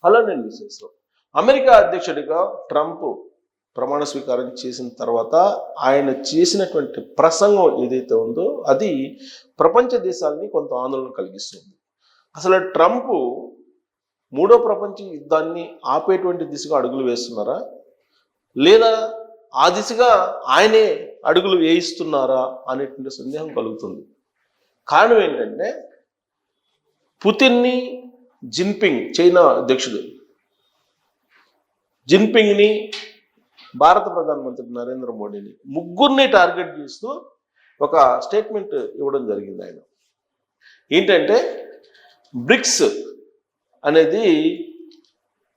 అలానే విశేషం. అమెరికా అధ్యక్షుడిగా ట్రంప్ ప్రమాణ స్వీకారం చేసిన తర్వాత ఆయన చేసినటువంటి ప్రసంగం ఏదైతే ఉందో అది ప్రపంచ దేశాలని కొంత ఆందోళన కలిగిస్తుంది. అసలు ట్రంప్ మూడో ప్రపంచ యుద్ధాన్ని ఆపేటువంటి దిశగా అడుగులు వేస్తున్నారా, లేదా ఆ దిశగా ఆయనే అడుగులు వేయిస్తున్నారా అనేటువంటి సందేహం కలుగుతుంది. కారణం ఏంటంటే పుతిన్ని, జిన్పింగ్ చైనా అధ్యక్షుడు జిన్పింగ్ని, భారత ప్రధానమంత్రి నరేంద్ర మోడీని ముగ్గురిని టార్గెట్ చేస్తూ ఒక స్టేట్మెంట్ ఇవ్వడం జరిగింది. ఆయన ఏంటంటే బ్రిక్స్ అనేది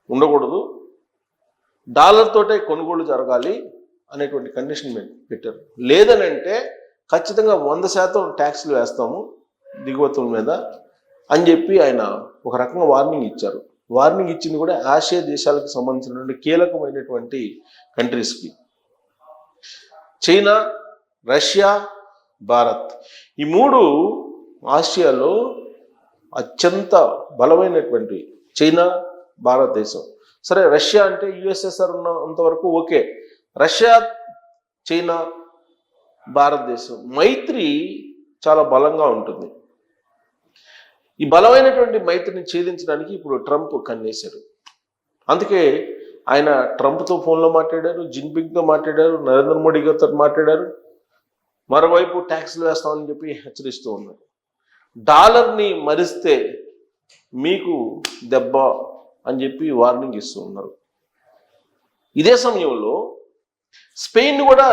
ఉండకూడదు, డాలర్ తోటే కొనుగోలు జరగాలి అనేటువంటి కండిషన్ పెట్టారు. లేదనంటే ఖచ్చితంగా 100% ట్యాక్స్లు వేస్తాము దిగుమతుల మీద అని చెప్పి ఆయన ఒక రకంగా వార్నింగ్ ఇచ్చారు. వార్నింగ్ ఇచ్చింది కూడా ఆసియా దేశాలకు సంబంధించినటువంటి కీలకమైనటువంటి కంట్రీస్కి, చైనా, రష్యా, భారత్. ఈ మూడు ఆసియాలో అత్యంత బలమైనటువంటి చైనా, భారతదేశం. సరే, రష్యా అంటే యుఎస్ఎస్ఆర్ ఉన్నంతవరకు ఓకే. రష్యా, చైనా, భారతదేశం మైత్రి చాలా బలంగా ఉంటుంది. ఈ బలమైనటువంటి మైత్రిని ఛేదించడానికి ఇప్పుడు ట్రంప్ కన్నేశారు. అందుకే ఆయన ట్రంప్తో ఫోన్లో మాట్లాడారు, జిన్పింగ్తో మాట్లాడారు, నరేంద్ర మోడీ గారితో మాట్లాడారు. మరోవైపు ట్యాక్స్లు వేస్తామని చెప్పి హెచ్చరిస్తూ ఉన్నారు. డాలర్ని మరిస్తే మీకు దెబ్బ అని చెప్పి వార్నింగ్ ఇస్తూ ఉన్నారు. ఇదే సమయంలో స్పెయిన్ కూడా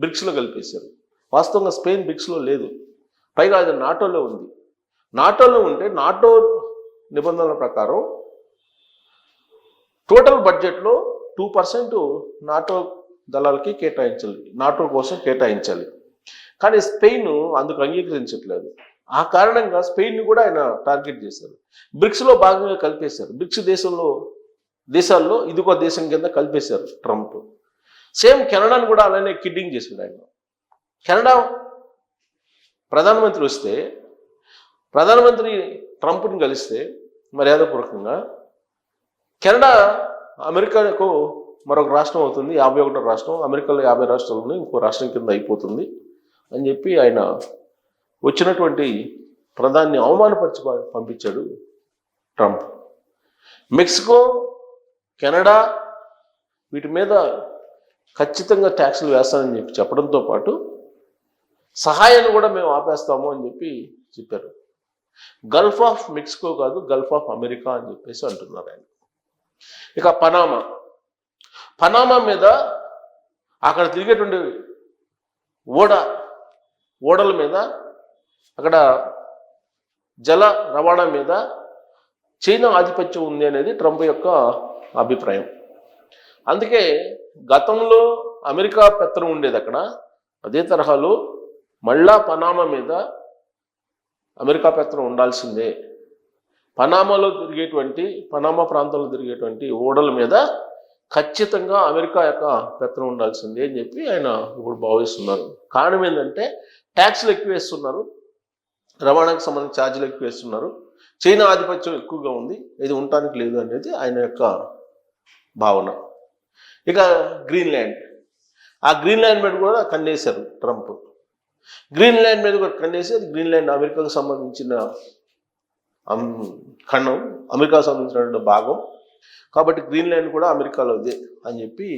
బ్రిక్స్లో కలిపేశారు. వాస్తవంగా స్పెయిన్ బ్రిక్స్లో లేదు, పైగా అది నాటోలో ఉంది. నాటోలో ఉంటే నాటో నిబంధనల ప్రకారం టోటల్ బడ్జెట్లో 2% నాటో దళాలకి కేటాయించాలి, నాటో కోసం కేటాయించాలి. కానీ స్పెయిన్ అందుకు అంగీకరించట్లేదు. ఆ కారణంగా స్పెయిన్ కూడా ఆయన టార్గెట్ చేశారు. బ్రిక్స్లో భాగంగా కలిపేశారు. బ్రిక్స్ దేశాల్లో ఇదిగో దేశం కింద కలిపేశారు ట్రంప్. సేమ్ కెనడాను కూడా అలానే కిడ్డింగ్ చేశాడు ఆయన. కెనడా ప్రధానమంత్రి వస్తే, ప్రధానమంత్రి ట్రంప్ని కలిస్తే మర్యాదపూర్వకంగా కెనడా అమెరికాకు మరొక రాష్ట్రం అవుతుంది, 51వ రాష్ట్రం. అమెరికాలో 50 రాష్ట్రాలు ఉన్నాయి, ఇంకో రాష్ట్రం కింద అయిపోతుంది అని చెప్పి ఆయన వచ్చినటువంటి ప్రధాని అవమానపరిచి పంపించాడు ట్రంప్. మెక్సికో, కెనడా వీటి మీద ఖచ్చితంగా ట్యాక్సులు వేస్తానని చెప్పి చెప్పడంతో పాటు సహాయాన్ని కూడా మేము ఆపేస్తాము అని చెప్పి చెప్పారు. గల్ఫ్ ఆఫ్ మెక్సికో కాదు, గల్ఫ్ ఆఫ్ అమెరికా అని చెప్పేసి అంటున్నారు ఆయన. ఇక పనామా మీద అక్కడ తిరిగేటువంటి ఓడల మీద, అక్కడ జల రవాణా మీద చైనా ఆధిపత్యం ఉంది అనేది ట్రంప్ యొక్క అభిప్రాయం. అందుకే గతంలో అమెరికా పెత్తనం ఉండేది అక్కడ, అదే తరహాలో మళ్ళా పనామా మీద అమెరికా పెత్తనం ఉండాల్సిందే. పనామా ప్రాంతంలో తిరిగేటువంటి ఓడల మీద ఖచ్చితంగా అమెరికా యొక్క పెత్తనం ఉండాల్సిందే అని చెప్పి ఆయన ఇప్పుడు భావిస్తున్నారు. కారణం ఏంటంటే ట్యాక్స్లు ఎక్కువ వేస్తున్నారు, రవాణాకు సంబంధించి ఛార్జీలు ఎక్కువ వేస్తున్నారు, చైనా ఆధిపత్యం ఎక్కువగా ఉంది, ఇది ఉండటానికి లేదు అనేది ఆయన యొక్క భావన. ఇక గ్రీన్లాండ్, ఆ గ్రీన్లాండ్ మీద కూడా కన్నేశారు ట్రంప్. గ్రీన్లాండ్ మీద కూడా కన్నేసి, అది గ్రీన్లాండ్ అమెరికాకు సంబంధించిన ఖండం, అమెరికాకు సంబంధించిన భాగం కాబట్టి గ్రీన్లాండ్ కూడా అమెరికాలోదే అని చెప్పి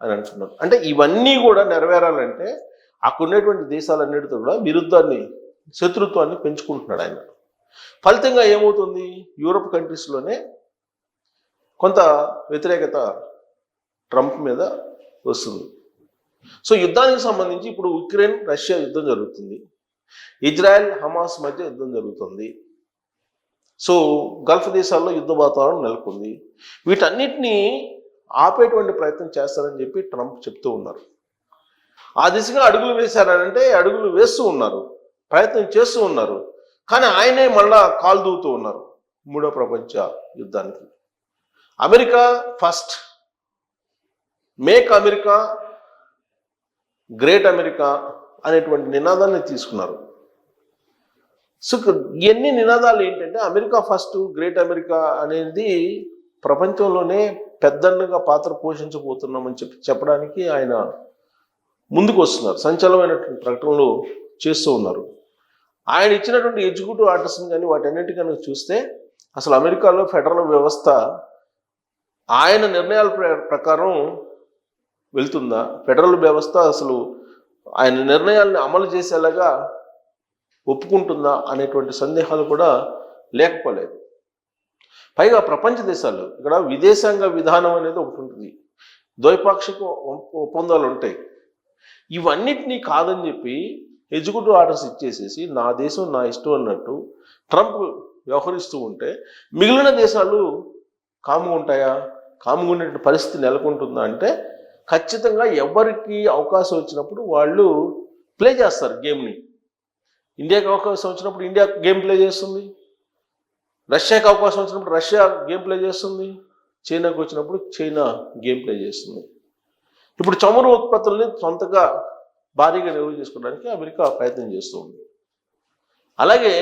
అని అంటున్నారు. అంటే ఇవన్నీ కూడా నెరవేరాలంటే అక్కడ ఉన్నటువంటి దేశాలన్నిటితో కూడా శత్రుత్వాన్ని పెంచుకుంటున్నాడు ఆయన. ఫలితంగా ఏమవుతుంది, యూరోప్ కంట్రీస్లోనే కొంత వ్యతిరేకత ట్రంప్ మీద వస్తుంది. సో యుద్ధానికి సంబంధించి ఇప్పుడు ఉక్రెయిన్ రష్యా యుద్ధం జరుగుతుంది, ఇజ్రాయెల్ హమాస్ మధ్య యుద్ధం జరుగుతుంది. సో గల్ఫ్ దేశాల్లో యుద్ధ వాతావరణం నెలకొంది. వీటన్నిటినీ ఆపేటువంటి ప్రయత్నం చేస్తారని చెప్పి ట్రంప్ చెప్తూ ఉన్నారు. ఆ దిశగా అడుగులు వేశారనంటే అడుగులు వేస్తూ ఉన్నారు, ప్రయత్నం చేస్తూ ఉన్నారు. కానీ ఆయనే మళ్ళా కాలు దూవుతూ ఉన్నారు మూడో ప్రపంచ యుద్ధానికి. America first, make America great America అనేటువంటి నినాదాన్ని తీసుకున్నారు. సో ఎన్ని నినాదాలు ఏంటంటే అమెరికా ఫస్ట్, గ్రేట్ అమెరికా అనేది ప్రపంచంలోనే పెద్దన్నగా పాత్ర పోషించబోతున్నామని చెప్పడానికి ఆయన ముందుకు వస్తున్నారు. సంచలనమైనటువంటి ప్రకటనలు చేస్తూ ఉన్నారు. ఆయన ఇచ్చినటువంటి ఎగ్జిక్యూటివ్ ఆర్డర్స్ని కానీ వాటన్నిటికన్నా చూస్తే అసలు అమెరికాలో ఫెడరల్ వ్యవస్థ ఆయన నిర్ణయాల ప్రకారం వెళ్తుందా, ఫెడరల్ వ్యవస్థ అసలు ఆయన నిర్ణయాలను అమలు చేసేలాగా ఒప్పుకుంటుందా అనేటువంటి సందేహాలు కూడా లేకపోలేదు. పైగా ప్రపంచ దేశాలు ఇక్కడ విదేశాంగ విధానం అనేది ఒకటి ఉంటుంది, ద్వైపాక్షిక ఒప్పందాలు ఉంటాయి. ఇవన్నిటినీ కాదని చెప్పి ఎగ్జిక్యూటివ్ ఆర్డర్స్ ఇచ్చేసేసి నా దేశం నా ఇష్టం అన్నట్టు ట్రంప్ వ్యవహరిస్తూ ఉంటే మిగిలిన దేశాలు కాముగా ఉంటాయా? కాముగా ఉండే పరిస్థితి నెలకొంటుందా అంటే ఖచ్చితంగా ఎవరికి అవకాశం వచ్చినప్పుడు వాళ్ళు ప్లే చేస్తారు గేమ్ని. ఇండియాకి అవకాశం వచ్చినప్పుడు ఇండియా గేమ్ ప్లే చేస్తుంది, రష్యాకి అవకాశం వచ్చినప్పుడు రష్యా గేమ్ ప్లే చేస్తుంది, చైనాకు వచ్చినప్పుడు చైనా గేమ్ ప్లే చేస్తుంది. ఇప్పుడు చమురు ఉత్పత్తుల్ని సొంతగా భారీగా నిల్వ చేసుకోవడానికి అమెరికా ప్రయత్నం చేస్తూ ఉంది. అలాగే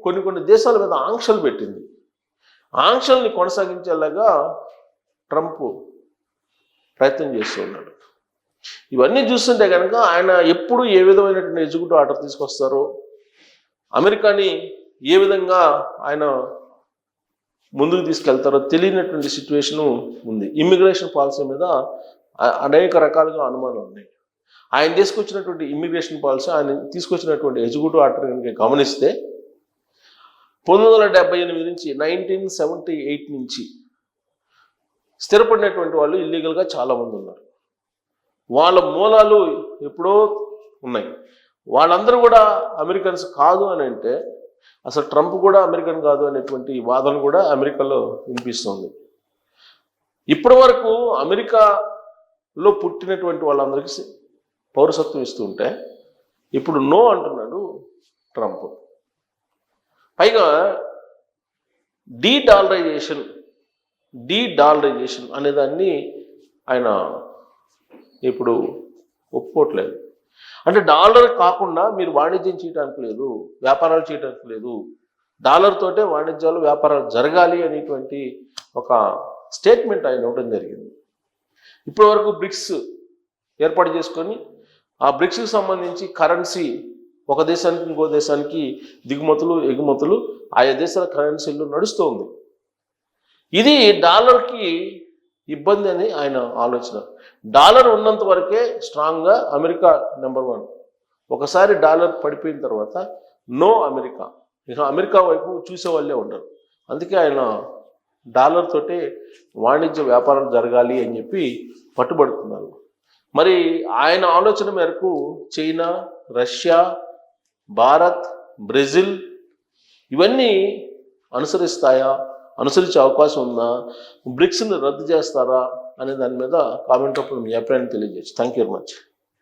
కొన్ని దేశాల మీద ఆంక్షలు పెట్టింది. ఆంక్షల్ని కొనసాగించేలాగా ట్రంప్ ప్రయత్నం చేస్తూ ఉన్నాడు. ఇవన్నీ చూస్తుంటే కనుక ఆయన ఎప్పుడు ఏ విధమైనటువంటి ఎగ్జిక్యూటివ్ ఆర్డర్ తీసుకొస్తారో, అమెరికాని ఏ విధంగా ఆయన ముందుకు తీసుకెళ్తారో తెలియనటువంటి సిచ్యువేషను ఉంది. ఇమ్మిగ్రేషన్ పాలసీ మీద అనేక రకాలుగా అనుమానం ఉన్నాయి. ఆయన తీసుకొచ్చినటువంటి ఇమ్మిగ్రేషన్ పాలసీ, ఆయన తీసుకొచ్చినటువంటి ఎగ్జిక్యూటివ్ ఆర్డర్ కనుక గమనిస్తే 1978 నుంచి 1978 నుంచి స్థిరపడినటువంటి వాళ్ళు ఇల్లీగల్గా చాలామంది ఉన్నారు. వాళ్ళ మూలాలు ఎప్పుడో ఉన్నాయి. వాళ్ళందరూ కూడా అమెరికన్స్ కాదు అని అంటే అసలు ట్రంప్ కూడా అమెరికన్ కాదు అనేటువంటి వాదన కూడా అమెరికాలో వినిపిస్తుంది. ఇప్పటి వరకు అమెరికాలో పుట్టినటువంటి వాళ్ళందరికీ పౌరసత్వం ఇస్తూ ఉంటే ఇప్పుడు నో అంటున్నాడు ట్రంప్. పైగా డీడాలరైజేషన్ అనేదాన్ని ఆయన ఇప్పుడు ఒప్పుకోవట్లేదు. అంటే డాలర్ కాకుండా మీరు వాణిజ్యం చేయడానికి లేదు, వ్యాపారాలు చేయడానికి లేదు, డాలర్ తోటే వాణిజ్యాలు వ్యాపారాలు జరగాలి అనేటువంటి ఒక స్టేట్మెంట్ ఆయన ఇవ్వడం జరిగింది. ఇప్పటి వరకు బ్రిక్స్ ఏర్పాటు చేసుకొని ఆ బ్రిక్స్కి సంబంధించి కరెన్సీ ఒక దేశానికి ఇంకో దేశానికి దిగుమతులు ఎగుమతులు ఆయా దేశాల కరెన్సీల్లో నడుస్తుంది. ఇది డాలర్కి ఇబ్బంది అని ఆయన ఆలోచన. డాలర్ ఉన్నంత వరకే స్ట్రాంగ్గా అమెరికా నెంబర్ 1. ఒకసారి డాలర్ పడిపోయిన తర్వాత నో అమెరికా, ఇక అమెరికా వైపు చూసే వాళ్ళే ఉండరు. అందుకే ఆయన డాలర్ తోటే వాణిజ్య వ్యాపారం జరగాలి అని చెప్పి పట్టుబడుతున్నారు. మరి ఆయన ఆలోచన మేరకు చైనా, రష్యా, భారత్, బ్రెజిల్ ఇవన్నీ అనుసరిస్తాయా, అనుసరించే అవకాశం ఉందా, బ్రిక్స్ని రద్దు చేస్తారా అనే దాని మీద కామెంట్ అప్పుడు మీ అభిప్రాయాన్ని తెలియజేయచ్చు. Thank you very much.